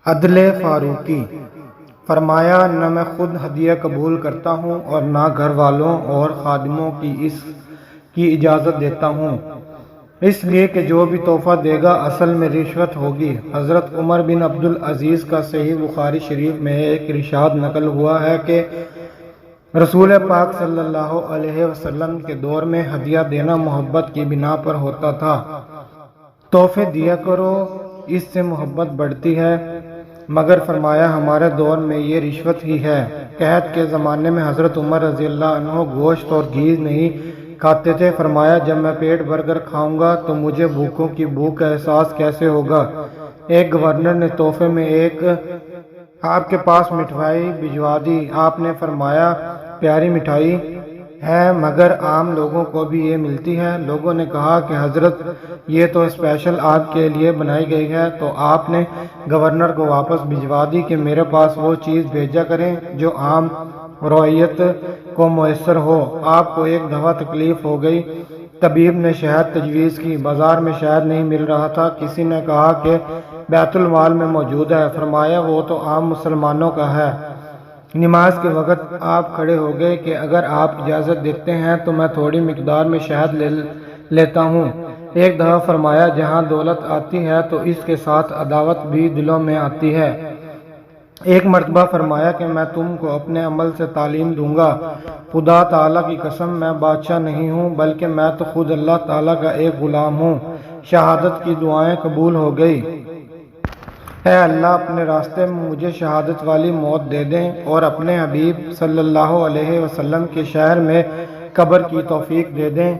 عدل فاروقی فرمایا، نہ میں خود ہدیہ قبول کرتا ہوں اور نہ گھر والوں اور خادموں کی اس کی اجازت دیتا ہوں، اس لیے کہ جو بھی تحفہ دے گا اصل میں رشوت ہوگی۔ حضرت عمر بن عبدالعزیز کا صحیح بخاری شریف میں ایک ارشاد نقل ہوا ہے کہ رسول پاک صلی اللہ علیہ وسلم کے دور میں ہدیہ دینا محبت کی بنا پر ہوتا تھا۔ تحفے دیا کرو، اس سے محبت بڑھتی ہے، مگر فرمایا ہمارے دور میں یہ رشوت ہی ہے۔ قحط کے زمانے میں حضرت عمر رضی اللہ عنہ گوشت اور گھی نہیں کھاتے تھے۔ فرمایا جب میں پیٹ بھر کر کھاؤں گا تو مجھے بھوکوں کی بھوک کا احساس کیسے ہوگا؟ ایک گورنر نے تحفے میں ایک آپ کے پاس مٹھائی بھجوا دی۔ آپ نے فرمایا پیاری مٹھائی ہے مگر عام لوگوں کو بھی یہ ملتی ہے۔ لوگوں نے کہا کہ حضرت یہ تو اسپیشل آپ کے لیے بنائی گئی ہے۔ تو آپ نے گورنر کو واپس بھجوا دی کہ میرے پاس وہ چیز بھیجا کریں جو عام رعیت کو میسر ہو۔ آپ کو ایک دفعہ تکلیف ہو گئی، طبیب نے شہد تجویز کی، بازار میں شہد نہیں مل رہا تھا، کسی نے کہا کہ بیت المال میں موجود ہے، فرمایا وہ تو عام مسلمانوں کا ہے۔ نماز کے وقت آپ کھڑے ہو گئے کہ اگر آپ اجازت دیتے ہیں تو میں تھوڑی مقدار میں شہد لیتا ہوں۔ ایک دفعہ فرمایا جہاں دولت آتی ہے تو اس کے ساتھ عداوت بھی دلوں میں آتی ہے۔ ایک مرتبہ فرمایا کہ میں تم کو اپنے عمل سے تعلیم دوں گا۔ خدا تعالیٰ کی قسم میں بادشاہ نہیں ہوں بلکہ میں تو خود اللہ تعالیٰ کا ایک غلام ہوں۔ شہادت کی دعائیں قبول ہو گئی۔ اے اللہ اپنے راستے میں مجھے شہادت والی موت دے دیں اور اپنے حبیب صلی اللہ علیہ وسلم کے شہر میں قبر کی توفیق دے دیں۔